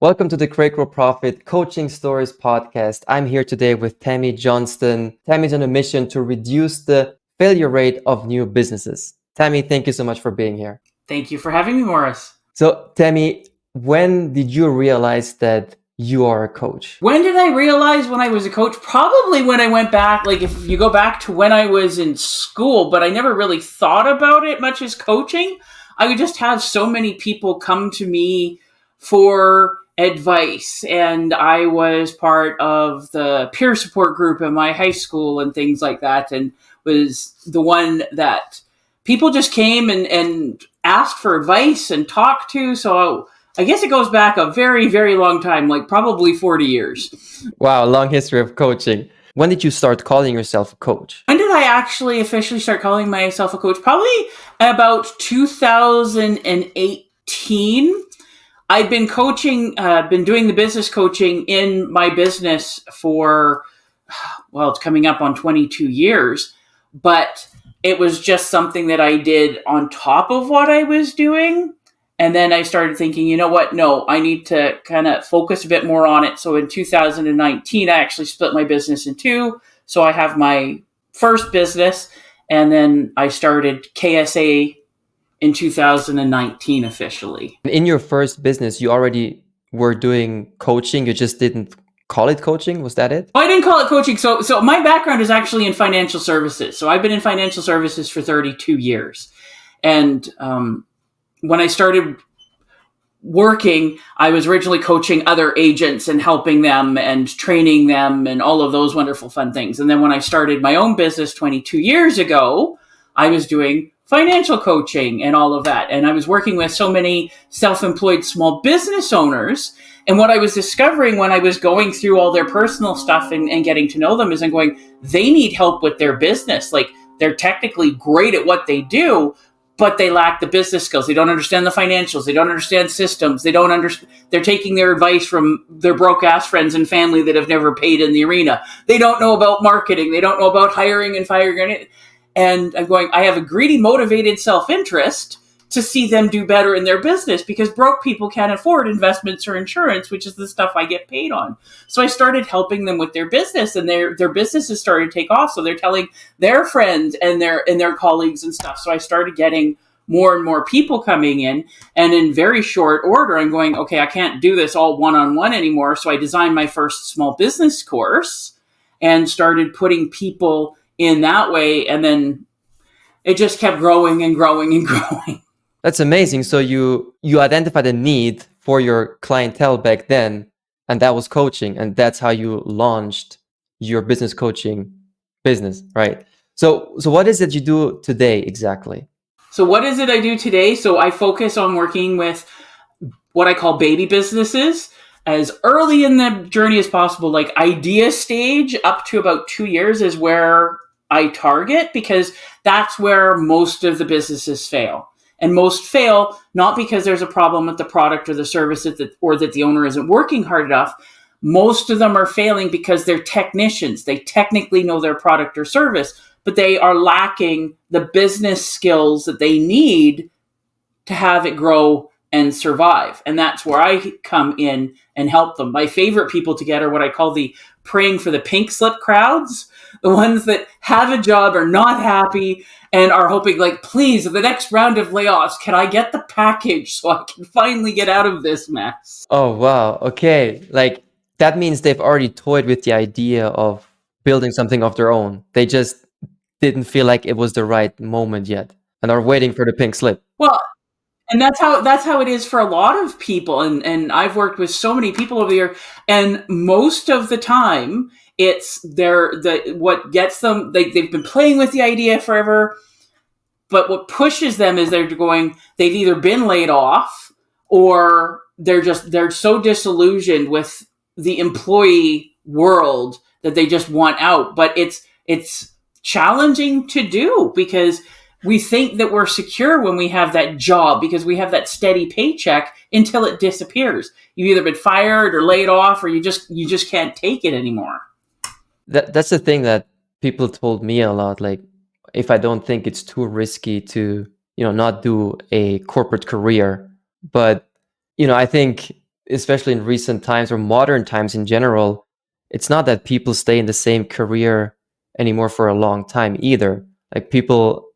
Welcome to the CreateGrowProfit Coaching Stories podcast. I'm here today with Tammy Johnston. Tammy's on a mission to reduce the failure rate of new businesses. Tammy, thank you so much for being here. Thank you for having me, Morris. So, Tammy, when did you realize that you are a coach? When did I realize when I was a coach? Probably when I went back, like if you go back to when I was in school, but I never really thought about it much as coaching. I would just have so many people come to me for advice, and I was part of the peer support group in my high school and things like that, and was the one that people just came and asked for advice and talked to. So I guess it goes back a very, very long time, like probably 40 years. Wow, long history of coaching. When did you start calling yourself a coach? When did I actually officially start calling myself a coach? Probably about 2018. I've been coaching, been doing the business coaching in my business for, well, it's coming up on 22 years, but it was just something that I did on top of what I was doing. And then I started thinking, you know what? No, I need to kind of focus a bit more on it. So in 2019, I actually split my business in two. So I have my first business, and then I started KSA in 2019 officially. In your first business, you already were doing coaching. You just didn't call it coaching. Was that it? I didn't call it coaching. So my background is actually in financial services. So I've been in financial services for 32 years. And when I started working, I was originally coaching other agents and helping them and training them and all of those wonderful fun things. And then when I started my own business 22 years ago, I was doing financial coaching and all of that. And I was working with so many self-employed small business owners. And what I was discovering when I was going through all their personal stuff and getting to know them is I'm going, they need help with their business. Like, they're technically great at what they do, but they lack the business skills. They don't understand the financials. They don't understand systems. They're taking their advice from their broke ass friends and family that have never paid in the arena. They don't know about marketing. They don't know about hiring and firing. And I'm going, I have a greedy, motivated self-interest to see them do better in their business, because broke people can't afford investments or insurance, which is the stuff I get paid on. So I started helping them with their business, and their businesses started to take off. So they're telling their friends and their colleagues and stuff. So I started getting more and more people coming in, and in very short order, I'm going, okay, I can't do this all one-on-one anymore. So I designed my first small business course and started putting people in that way. And then it just kept growing and growing and growing. That's amazing. So you identified a need for your clientele back then, and that was coaching, and that's how you launched your business coaching business, right? So what is it you do today exactly? So what is it I do today? So I focus on working with what I call baby businesses as early in the journey as possible. Like idea stage up to about 2 years is where I target, because that's where most of the businesses fail. And most fail not because there's a problem with the product or the service or that the owner isn't working hard enough. Most of them are failing because they're technicians. They technically know their product or service, but they are lacking the business skills that they need to have it grow and survive. And that's where I come in and help them. My favorite people to get are what I call the praying for the pink slip crowds, the ones that have a job, are not happy, and are hoping, like, please, the next round of layoffs, can I get the package so I can finally get out of this mess? Oh, wow. Okay. Like, that means they've already toyed with the idea of building something of their own. They just didn't feel like it was the right moment yet and are waiting for the pink slip. Well, and that's how it is for a lot of people. And I've worked with so many people over here, and most of the time it's what gets them, they've been playing with the idea forever, but what pushes them is they've either been laid off, or they're so disillusioned with the employee world that they just want out. But it's challenging to do, because we think that we're secure when we have that job, because we have that steady paycheck until it disappears. You've either been fired or laid off, or you just can't take it anymore. That's the thing that people told me a lot. Like, if I don't think it's too risky to, not do a corporate career. But, I think especially in recent times or modern times in general, it's not that people stay in the same career anymore for a long time either. Like people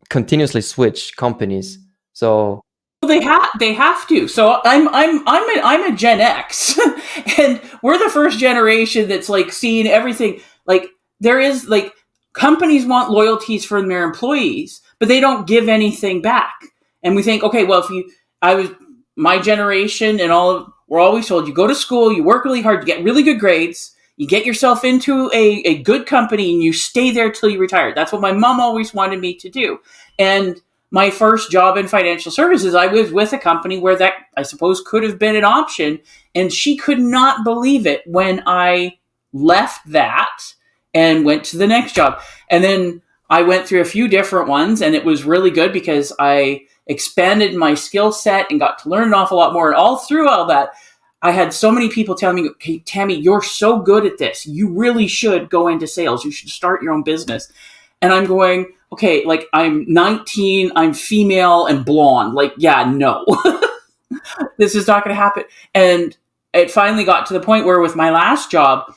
continuously switch companies. So they have to. So I'm a Gen X, and we're the first generation that's like seeing everything. Like there is like companies want loyalties from their employees, but they don't give anything back. And we think, okay, well, I was my generation and we're always told you go to school, you work really hard, you get really good grades, you get yourself into a good company, and you stay there till you retire. That's what my mom always wanted me to do. And my first job in financial services, I was with a company where that, I suppose, could have been an option. And she could not believe it when I left that and went to the next job. And then I went through a few different ones, and it was really good because I expanded my skill set and got to learn an awful lot more. And all through all that, I had so many people telling me, "Hey, Tammy, you're so good at this. You really should go into sales. You should start your own business." And I'm going, okay, like I'm 19, I'm female and blonde. Like, yeah, no, this is not going to happen. And it finally got to the point where with my last job,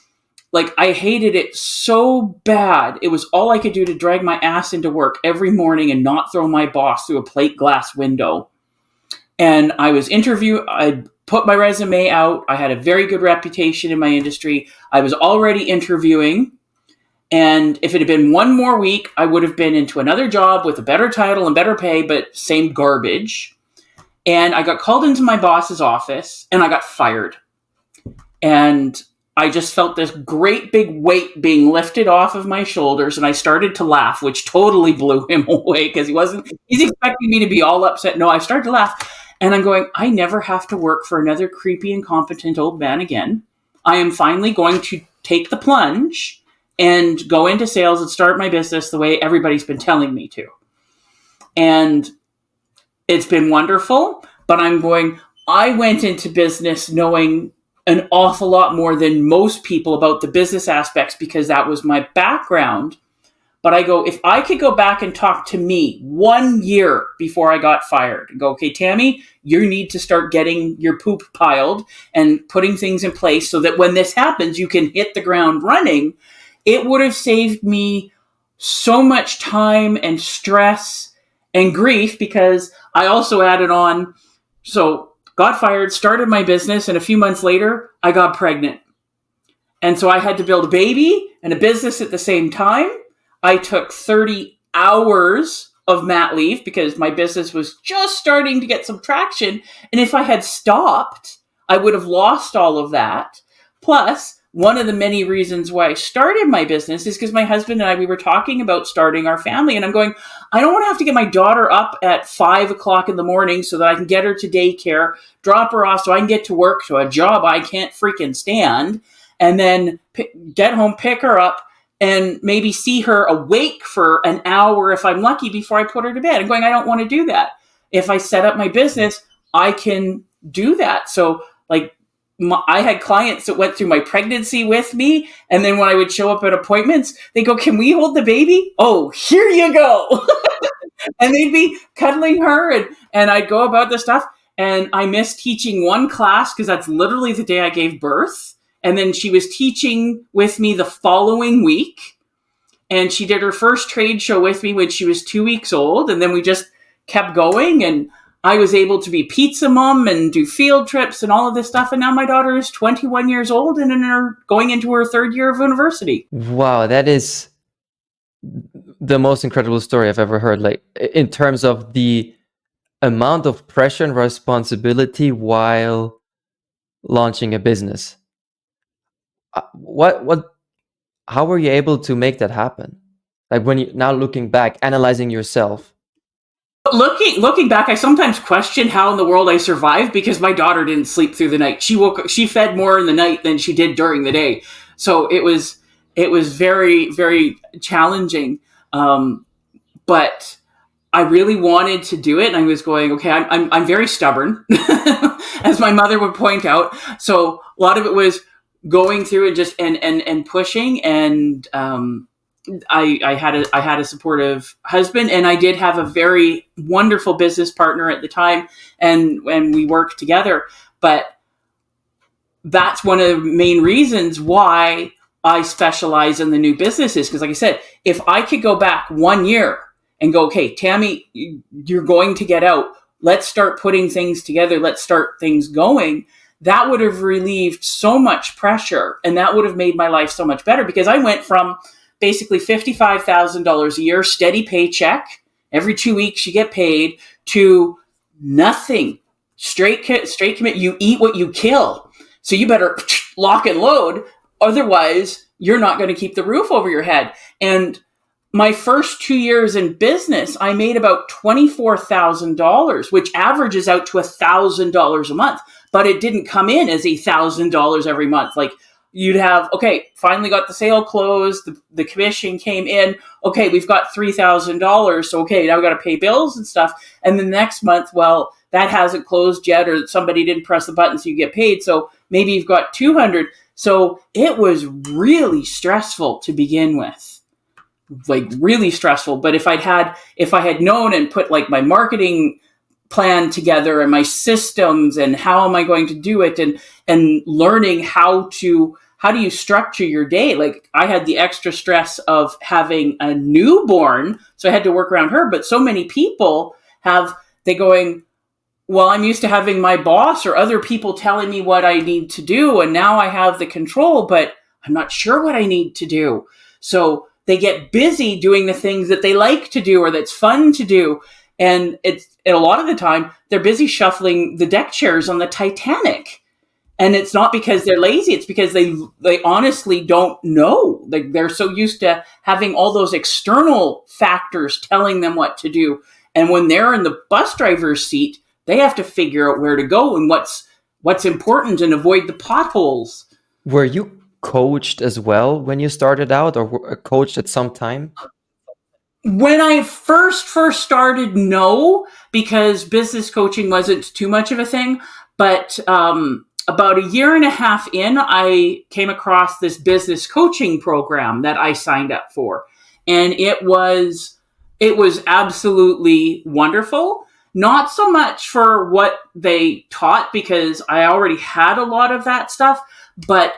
like I hated it so bad. It was all I could do to drag my ass into work every morning and not throw my boss through a plate glass window. And I put my resume out. I had a very good reputation in my industry. I was already interviewing. And if it had been one more week, I would have been into another job with a better title and better pay, but same garbage. And I got called into my boss's office and I got fired. And I just felt this great big weight being lifted off of my shoulders. And I started to laugh, which totally blew him away because he's expecting me to be all upset. No, I started to laugh. And I'm going, I never have to work for another creepy, incompetent old man again. I am finally going to take the plunge and go into sales and start my business the way everybody's been telling me to. And it's been wonderful, but I went into business knowing an awful lot more than most people about the business aspects because that was my background. But I go, if I could go back and talk to me 1 year before I got fired and go, okay, Tammy, you need to start getting your poop piled and putting things in place so that when this happens, you can hit the ground running. It would have saved me so much time and stress and grief because I also added on, so got fired, started my business, and a few months later, I got pregnant. And so I had to build a baby and a business at the same time. I took 30 hours of mat leave because my business was just starting to get some traction. And if I had stopped, I would have lost all of that. Plus, one of the many reasons why I started my business is because my husband and I, we were talking about starting our family. And I'm going, I don't want to have to get my daughter up at 5 o'clock in the morning so that I can get her to daycare, drop her off so I can get to work to a job I can't freaking stand, and then get home, pick her up, and maybe see her awake for an hour if I'm lucky before I put her to bed. I'm going, I don't want to do that. If I set up my business, I can do that. So like, I had clients that went through my pregnancy with me. And then when I would show up at appointments, they go, can we hold the baby? Oh, here you go. And they'd be cuddling her and I'd go about the stuff. And I missed teaching one class because that's literally the day I gave birth. And then she was teaching with me the following week. And she did her first trade show with me when she was 2 weeks old. And then we just kept going. And I was able to be pizza mom and do field trips and all of this stuff. And now my daughter is 21 years old and going into her third year of university. Wow, that is the most incredible story I've ever heard. Like in terms of the amount of pressure and responsibility while launching a business. How were you able to make that happen? Like when you now looking back, analyzing yourself. Looking back, I sometimes question how in the world I survived because my daughter didn't sleep through the night. She fed more in the night than she did during the day. So it was very, very challenging. But I really wanted to do it. And I was going, okay, I'm very stubborn, as my mother would point out. So a lot of it was going through and just and pushing. And I had a supportive husband, and I did have a very wonderful business partner at the time, and we worked together. But that's one of the main reasons why I specialize in the new businesses. Because like I said, if I could go back 1 year and go, okay, Tammy, you're going to get out. Let's start putting things together. Let's start things going. That would have relieved so much pressure, and that would have made my life so much better, because I went from basically $55,000 a year, steady paycheck. Every 2 weeks you get paid, to nothing. Straight commit. You eat what you kill. So you better lock and load. Otherwise, you're not going to keep the roof over your head. And my first 2 years in business, I made about $24,000, which averages out to $1,000 a month. But it didn't come in as $1,000 every month. Like, you'd have, okay, finally got the sale closed, the commission came in, okay, we've got $3,000, so okay, now we got to pay bills and stuff. And the next month, well, that hasn't closed yet, or somebody didn't press the button so you get paid, so maybe you've got 200. So it was really stressful to begin with, like really stressful. But if I had known and put like my marketing plan together and my systems and how am I going to do it, and learning how do you structure your day. Like, I had the extra stress of having a newborn, so I had to work around her. But so many people they going, well, I'm used to having my boss or other people telling me what I need to do, and now I have the control, but I'm not sure what I need to do. So they get busy doing the things that they like to do or that's fun to do. And a lot of the time, they're busy shuffling the deck chairs on the Titanic. And it's not because they're lazy. It's because they honestly don't know. Like, they're so used to having all those external factors telling them what to do. And when they're in the bus driver's seat, they have to figure out where to go and what's important and avoid the potholes. Were you coached as well when you started out, or coached at some time? When I first started, no, because business coaching wasn't too much of a thing. But about a year and a half in, I came across this business coaching program that I signed up for. And it was absolutely wonderful. Not so much for what they taught, because I already had a lot of that stuff. But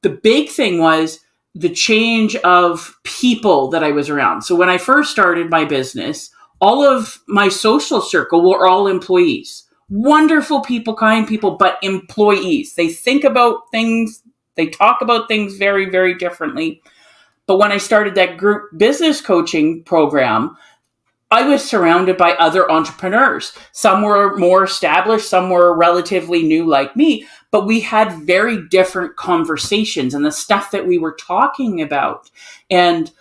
the big thing was the change of people that I was around. So when I first started my business, all of my social circle were all employees. Wonderful people, kind people, but employees. They think about things, they talk about things very, very differently. But when I started that group business coaching program, I was surrounded by other entrepreneurs. Some were more established, some were relatively new like me, but we had very different conversations and the stuff that we were talking about. And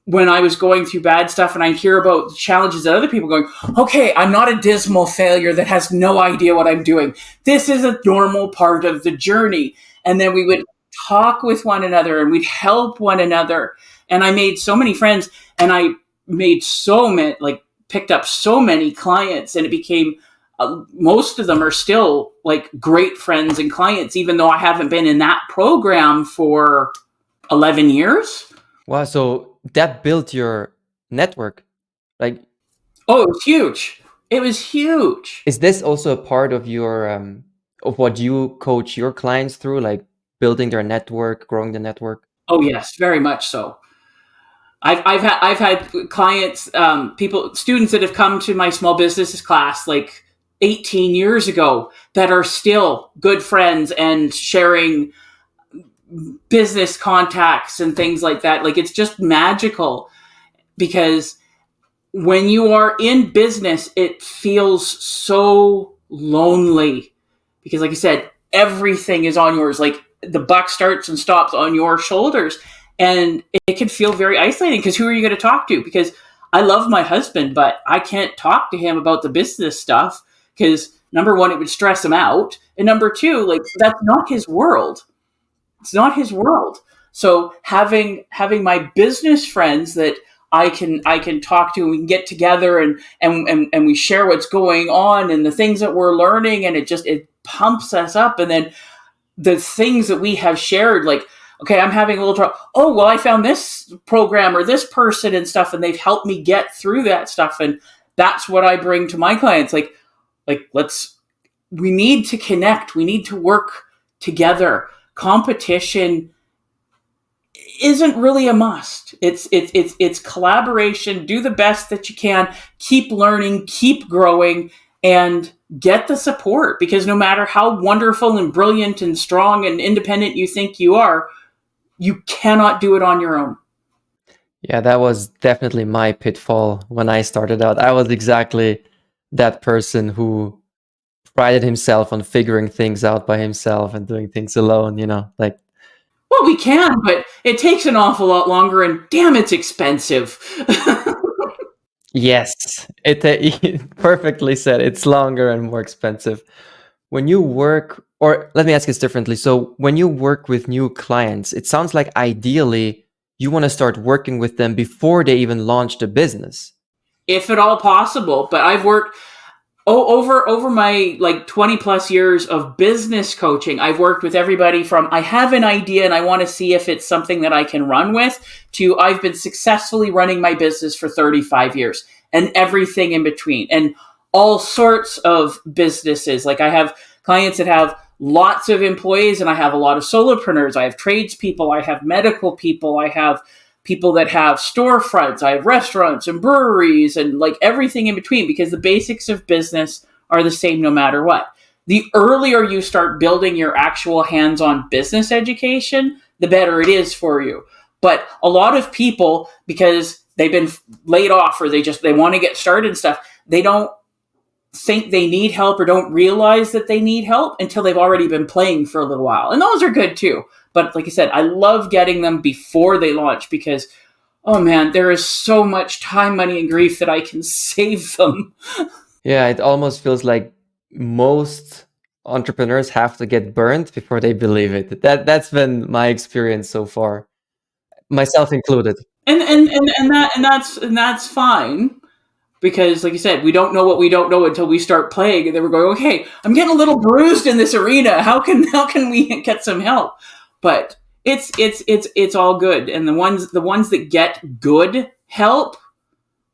when I was going through bad stuff and I hear about the challenges that other people are going, okay, I'm not a dismal failure that has no idea what I'm doing. This is a normal part of the journey. And then we would talk with one another and we'd help one another. And I made so many friends, and I made so many, like, picked up so many clients, and it became most of them are still like great friends and clients, even though I haven't been in that program for 11 years. Wow, so that built your network. Like, oh, it was huge. It was huge. Is this also a part of your of what you coach your clients through, like building their network, growing the network? Oh yes, very much so. I've had clients, students that have come to my small businesses class like 18 years ago that are still good friends and sharing business contacts and things like that. Like, it's just magical, because when you are in business, it feels so lonely, because like I said, everything is on yours. Like, the buck starts and stops on your shoulders. And it can feel very isolating, because who are you going to talk to? Because I love my husband, but I can't talk to him about the business stuff, because number one, it would stress him out. And number two, like, that's not his world. It's not his world. So having my business friends that I can talk to, and we can get together and we share what's going on and the things that we're learning, and it pumps us up. And then the things that we have shared, like, okay, I'm having a little trouble. Oh, well, I found this program or this person and stuff, and they've helped me get through that stuff. And that's what I bring to my clients. Like we need to connect. We need to work together. Competition isn't really a must. It's collaboration. Do the best that you can. Keep learning, keep growing, and get the support, because no matter how wonderful and brilliant and strong and independent you think you are, you cannot do it on your own. Yeah, that was definitely my pitfall when I started out. I was exactly that person who prided himself on figuring things out by himself and doing things alone, like. Well, we can, but it takes an awful lot longer, and damn, it's expensive. Yes, it perfectly said. It's longer and more expensive. When you work, or let me ask this differently. So when you work with new clients, it sounds like ideally you want to start working with them before they even launch the business. If at all possible. But I've worked over my 20 plus years of business coaching. I've worked with everybody from I have an idea and I want to see if it's something that I can run with, to I've been successfully running my business for 35 years, and everything in between, and all sorts of businesses. Like I have clients that have lots of employees, and I have a lot of solopreneurs. I have tradespeople. I have medical people. I have people that have storefronts. I have restaurants and breweries and like everything in between, because the basics of business are the same no matter what. The earlier you start building your actual hands-on business education, the better it is for you. But a lot of people, because they've been laid off or they want to get started and stuff, they don't think they need help or don't realize that they need help until they've already been playing for a little while. And those are good too. But like I said, I love getting them before they launch, because, oh man, there is so much time, money, and grief that I can save them. Yeah, it almost feels like most entrepreneurs have to get burned before they believe it. That's been my experience so far, myself included. And that's fine. Because, like you said, we don't know what we don't know until we start playing, and then we're going, okay, I'm getting a little bruised in this arena. How can we get some help? But it's all good. And the ones that get good help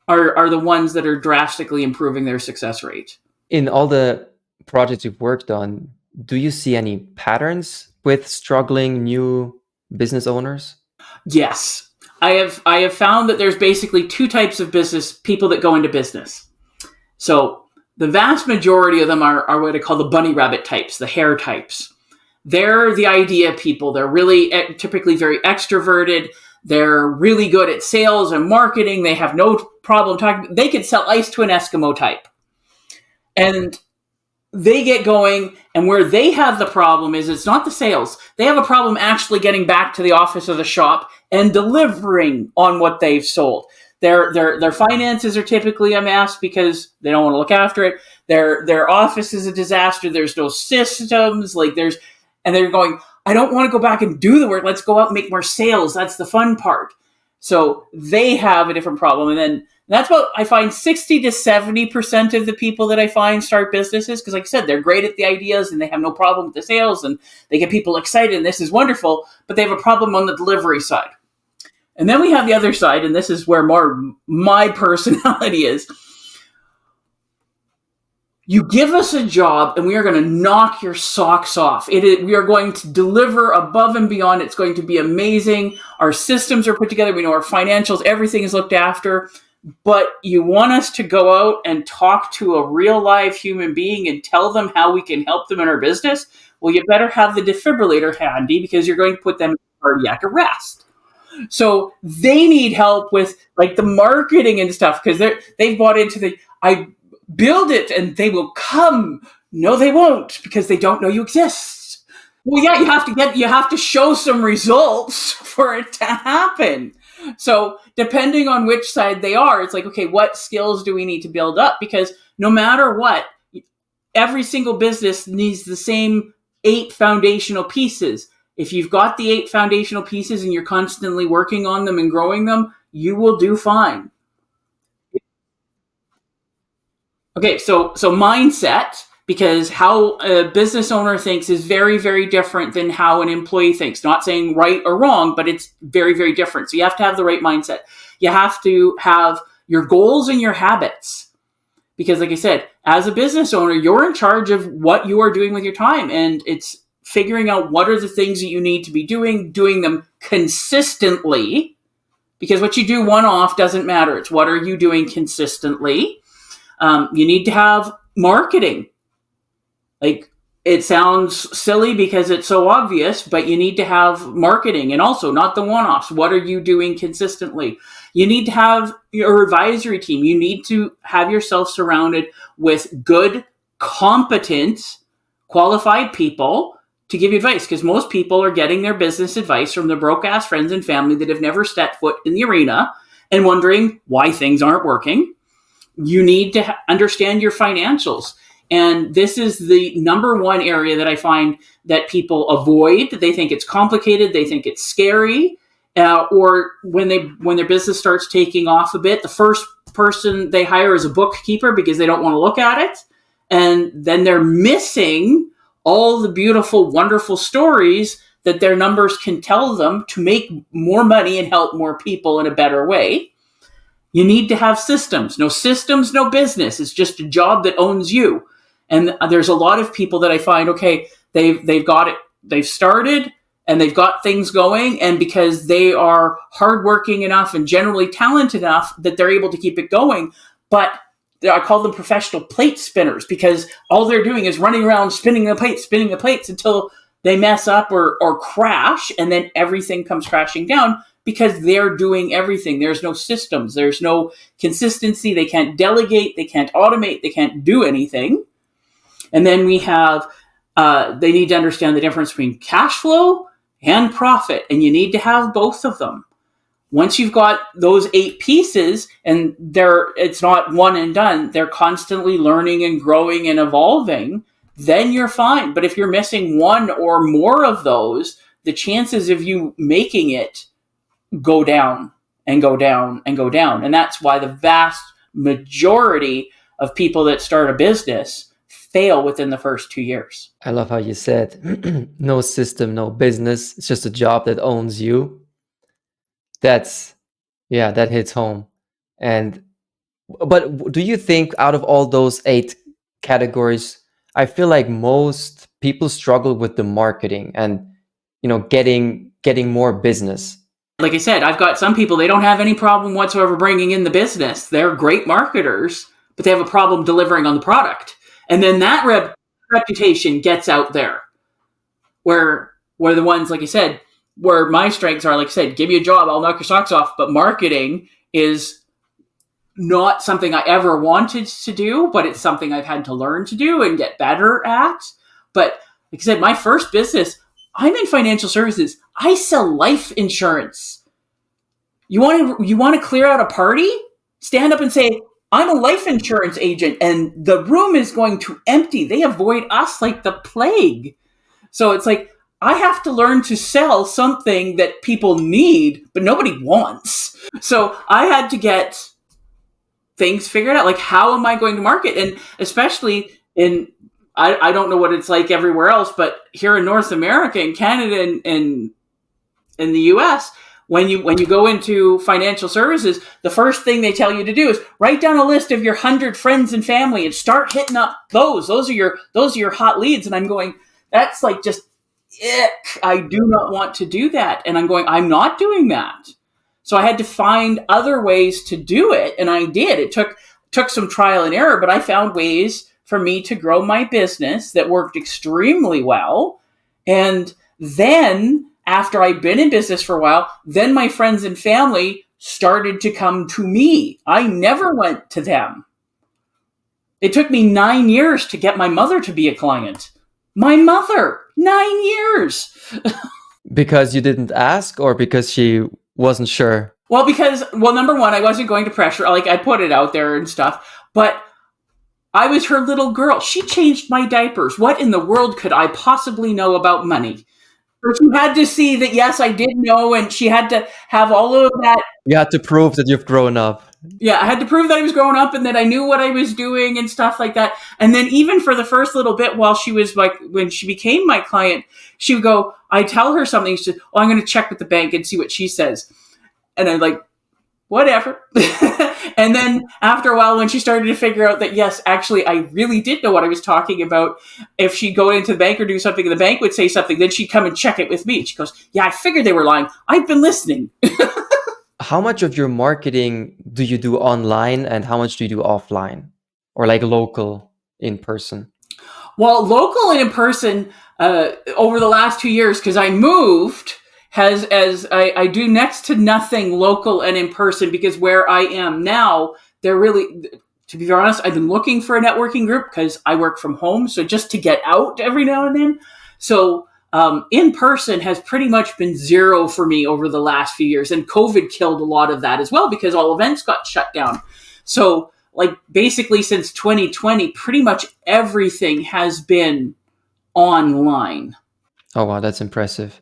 are the ones that are drastically improving their success rate. In all the projects you've worked on, do you see any patterns with struggling new business owners? Yes. I have found that there's basically two types of business people that go into business. So the vast majority of them are what I call the bunny rabbit types, the hare types. They're the idea people. They're really typically very extroverted. They're really good at sales and marketing. They have no problem talking. They could sell ice to an Eskimo type. And they get going, and where they have the problem is it's not the sales. They have a problem actually getting back to the office or the shop and delivering on what they've sold. Their finances are typically a mess because they don't want to look after it. Their office is a disaster. There's no systems. And they're going, I don't want to go back and do the work. Let's go out and make more sales. That's the fun part. So they have a different problem. And then that's what I find 60 to 70% of the people that I find start businesses. Because like I said, they're great at the ideas and they have no problem with the sales and they get people excited and this is wonderful, but they have a problem on the delivery side. And then we have the other side, and this is where more my personality is. You give us a job and we are going to knock your socks off. We are going to deliver above and beyond. It's going to be amazing. Our systems are put together. We know our financials, everything is looked after. But you want us to go out and talk to a real live human being and tell them how we can help them in our business? Well, you better have the defibrillator handy because you're going to put them in cardiac arrest. So they need help with like the marketing and stuff because they've bought into I build it and they will come. No, they won't because they don't know you exist. Well, yeah, you have to show some results for it to happen. So depending on which side they are, it's like, okay, what skills do we need to build up? Because no matter what, every single business needs the same 8 foundational pieces. If you've got the 8 foundational pieces and you're constantly working on them and growing them, you will do fine. Okay, so mindset, because how a business owner thinks is very, very different than how an employee thinks. Not saying right or wrong, but it's very, very different. So you have to have the right mindset. You have to have your goals and your habits. Because like I said, as a business owner, you're in charge of what you are doing with your time. And it's figuring out what are the things that you need to be doing them consistently, because what you do one-off doesn't matter. It's what are you doing consistently. You need to have marketing. Like, it sounds silly because it's so obvious, but you need to have marketing, and also not the one-offs. What are you doing consistently? You need to have your advisory team. You need to have yourself surrounded with good, competent, qualified people to give you advice, because most people are getting their business advice from their broke-ass friends and family that have never stepped foot in the arena and wondering why things aren't working. You need to understand your financials. And this is the number one area that I find that people avoid. They think it's complicated. They think it's scary. Or when their business starts taking off a bit, the first person they hire is a bookkeeper because they don't want to look at it. And then they're missing all the beautiful, wonderful stories that their numbers can tell them to make more money and help more people in a better way. You need to have systems. No systems, no business. It's just a job that owns you. And there's a lot of people that I find, okay, they've got it, they've started and they've got things going, and because they are hardworking enough and generally talented enough that they're able to keep it going. But I call them professional plate spinners, because all they're doing is running around spinning the plates until they mess up or crash, and then everything comes crashing down because they're doing everything. There's no systems. There's no consistency. They can't delegate. They can't automate. They can't do anything. And then we have, they need to understand the difference between cash flow and profit, and you need to have both of them. Once you've got those 8 pieces, and it's not one and done, they're constantly learning and growing and evolving, then you're fine. But if you're missing one or more of those, the chances of you making it go down and go down and go down. And that's why the vast majority of people that start a business fail within the first 2 years. I love how you said no system, no business. It's just a job that owns you. That hits home. But do you think out of all those 8 categories, I feel like most people struggle with the marketing and, getting more business? Like I said, I've got some people, they don't have any problem whatsoever bringing in the business. They're great marketers, but they have a problem delivering on the product. And then that reputation gets out there where the ones, like I said, where my strengths are, like I said, give me a job, I'll knock your socks off. But marketing is not something I ever wanted to do, but it's something I've had to learn to do and get better at. But like I said, my first business, I'm in financial services. I sell life insurance. You want to clear out a party? Stand up and say, I'm a life insurance agent, and the room is going to empty. They avoid us like the plague. So it's like, I have to learn to sell something that people need, but nobody wants. So I had to get things figured out. Like, how am I going to market? And especially I don't know what it's like everywhere else, but here in North America and Canada and in the US, when you go into financial services, the first thing they tell you to do is write down a list of your 100 friends and family and start hitting up those. Those are your hot leads. And I'm going, that's like just ick. I do not want to do that. And I'm not doing that. So I had to find other ways to do it. And I did. It took some trial and error, but I found ways for me to grow my business that worked extremely well. And then after I'd been in business for a while, then my friends and family started to come to me. I never went to them. It took me 9 years to get my mother to be a client. My mother, 9 years. Because you didn't ask, or because she wasn't sure? Well, number one, I wasn't going to pressure. Like, I put it out there and stuff, but I was her little girl. She changed my diapers. What in the world could I possibly know about money? So she had to see that, yes, I did know, and she had to have all of that. You had to prove that you've grown up. Yeah, I had to prove that I was growing up and that I knew what I was doing and stuff like that. And then even for the first little bit while she was like, when she became my client, she would go, I tell her something. She said, I'm going to check with the bank and see what she says. And I'm like, whatever. And then after a while, when she started to figure out that, yes, actually, I really did know what I was talking about. If she'd go into the bank or do something and the bank would say something, then she'd come and check it with me. She goes, yeah, I figured they were lying. I've been listening. How much of your marketing do you do online and how much do you do offline or like local in person? Well, local and in person over the last 2 years, because I moved, I do next to nothing local and in person, because where I am now, they're really, to be honest, I've been looking for a networking group because I work from home. So just to get out every now and then. So in person has pretty much been zero for me over the last few years. And COVID killed a lot of that as well, because all events got shut down. So like basically since 2020, pretty much everything has been online. Oh, wow, that's impressive.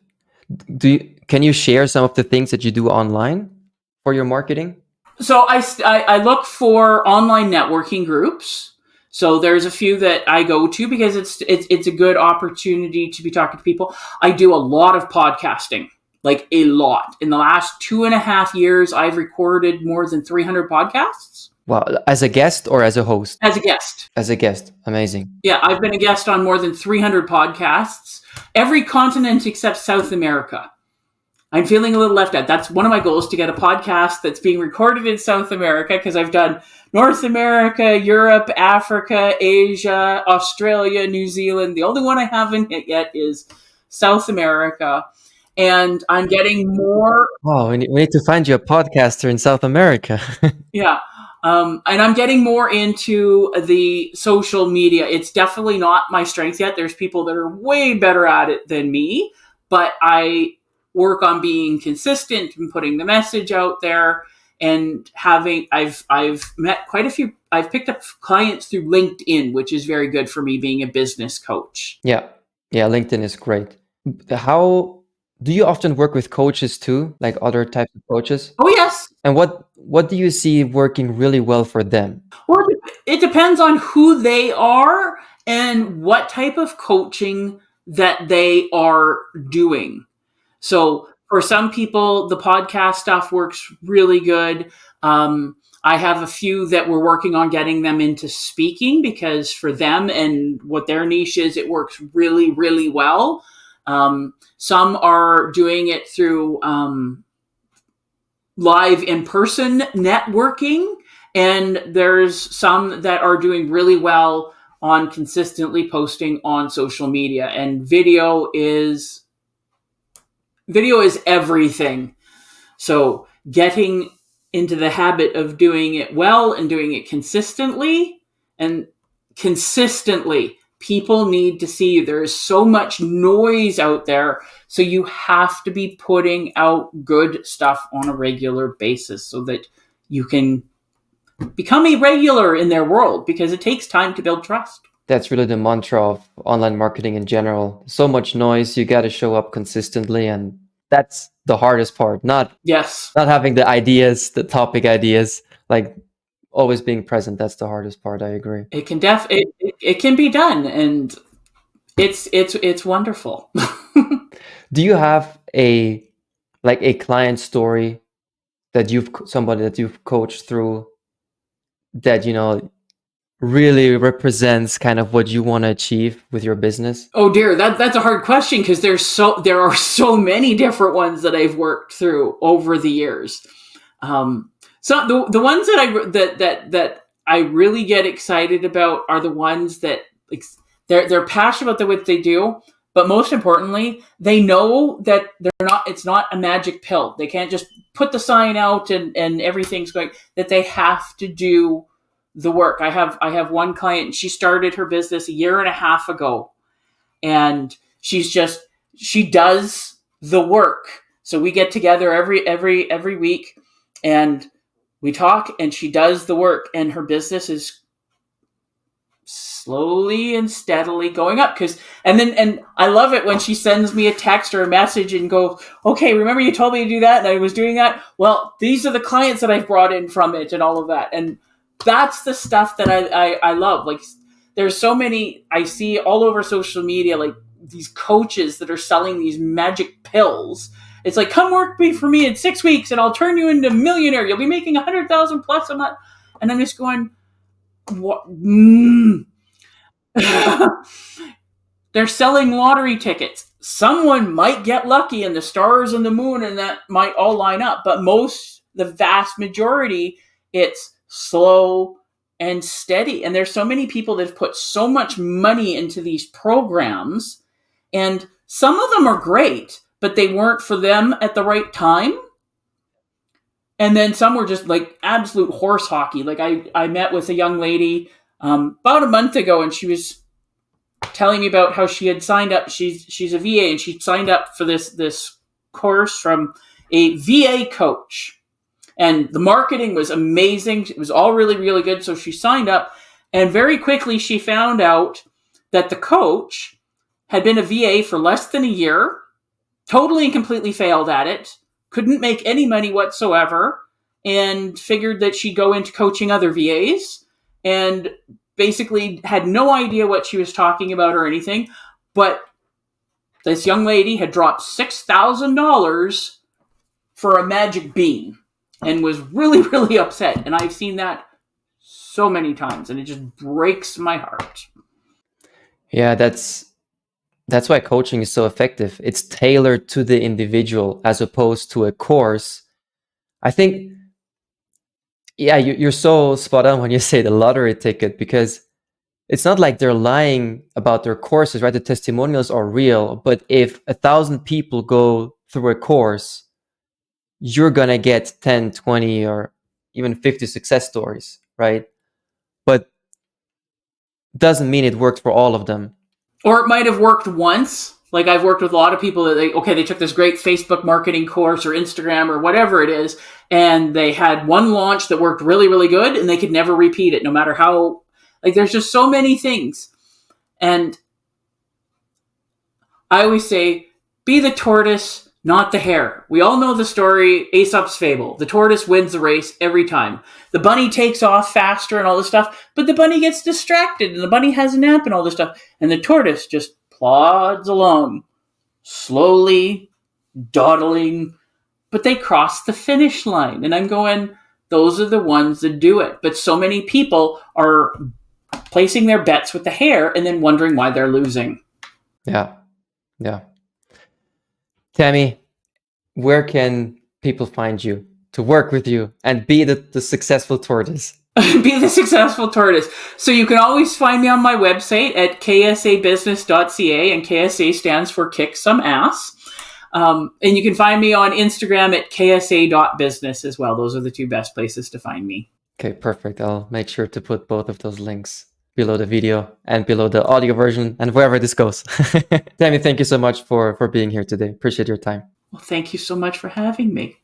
Can you share some of the things that you do online for your marketing? So I look for online networking groups. So there's a few that I go to because it's a good opportunity to be talking to people. I do a lot of podcasting, like a lot. In the last 2.5 years, I've recorded more than 300 podcasts. Wow, as a guest or as a host? As a guest. As a guest, amazing. Yeah, I've been a guest on more than 300 podcasts, every continent except South America. I'm feeling a little left out. That's one of my goals, to get a podcast that's being recorded in South America, because I've done North America, Europe, Africa, Asia, Australia, New Zealand. The only one I haven't hit yet is South America. And I'm getting more. Oh, we need to find you a podcaster in South America. Yeah. And I'm getting more into the social media. It's definitely not my strength yet. There's people that are way better at it than me, but I work on being consistent and putting the message out there, and I've met quite a few. I've picked up clients through LinkedIn, which is very good for me being a business coach. Yeah, LinkedIn is great. How do you often work with coaches too, like other types of coaches? Oh, yes. And what do you see working really well for them? Well, it depends on who they are and what type of coaching that they are doing. So for some people, the podcast stuff works really good. I have a few that we're working on getting them into speaking, because for them and what their niche is, it works really, really well. Some are doing it through live in-person networking, and there's some that are doing really well on consistently posting on social media. And video is everything. So getting into the habit of doing it well and doing it consistently, people need to see you. There is so much noise out there. So you have to be putting out good stuff on a regular basis so that you can become a regular in their world, because it takes time to build trust. That's really the mantra of online marketing in general. So much noise, you got to show up consistently, and that's the hardest part. Not having the ideas, the topic ideas, like always being present. That's the hardest part. I agree. It can it can be done, and it's wonderful. Do you have a client story that somebody that you've coached through that really represents kind of what you want to achieve with your business? Oh dear, that's a hard question, because there are so many different ones that I've worked through over the years. So the ones that I really get excited about are the ones that, like, they're passionate about what they do, but most importantly, they know that it's not a magic pill. They can't just put the sign out and everything's going, that they have to do the work. I have one client, she started her business 1.5 years ago, and she does the work. So we get together every week, and we talk, and she does the work, and her business is slowly and steadily going up. And I love it when she sends me a text or a message and go, okay, remember you told me to do that, and I was doing that. Well, these are the clients that I've brought in from it, and all of that. And that's the stuff that I love. Like, there's so many I see all over social media, like these coaches that are selling these magic pills. It's like, come work for me in 6 weeks and I'll turn you into a millionaire. You'll be making 100,000 plus a month. And I'm just going, what? They're selling lottery tickets. Someone might get lucky and the stars and the moon and that might all line up. But the vast majority, it's slow and steady. And there's so many people that have put so much money into these programs. And some of them are great, but they weren't for them at the right time. And then some were just like absolute horse hockey. Like I met with a young lady about a month ago, and she was telling me about how she had signed up. She's a VA, and she signed up for this course from a VA coach. And the marketing was amazing. It was all really, really good. So she signed up, and very quickly she found out that the coach had been a VA for less than a year, totally and completely failed at it, couldn't make any money whatsoever, and figured that she'd go into coaching other VAs, and basically had no idea what she was talking about or anything. But this young lady had dropped $6,000 for a magic bean and was really, really upset. And I've seen that so many times, and it just breaks my heart. Yeah, that's why coaching is so effective. It's tailored to the individual as opposed to a course. I think, yeah, you're so spot on when you say the lottery ticket, because it's not like they're lying about their courses, right? The testimonials are real, but if 1,000 people go through a course, you're going to get 10, 20, or even 50 success stories, right? But doesn't mean it worked for all of them. Or it might have worked once. Like I've worked with a lot of people that they took this great Facebook marketing course or Instagram or whatever it is, and they had one launch that worked really, really good, and they could never repeat it, no matter how, like there's just so many things. And I always say, be the tortoise, not the hare. We all know the story, Aesop's fable. The tortoise wins the race every time. The bunny takes off faster and all this stuff, but the bunny gets distracted and the bunny has a nap and all this stuff. And the tortoise just plods along, slowly, dawdling, but they cross the finish line. And I'm going, those are the ones that do it. But so many people are placing their bets with the hare and then wondering why they're losing. Yeah. Tammy, where can people find you to work with you and be the successful tortoise? Be the successful tortoise. So you can always find me on my website at ksabusiness.ca, and KSA stands for Kick Some Ass. And you can find me on Instagram at ksa.business as well. Those are the two best places to find me. Okay, perfect. I'll make sure to put both of those links below the video and below the audio version and wherever this goes. Tammy, thank you so much for being here today. Appreciate your time. Well, thank you so much for having me.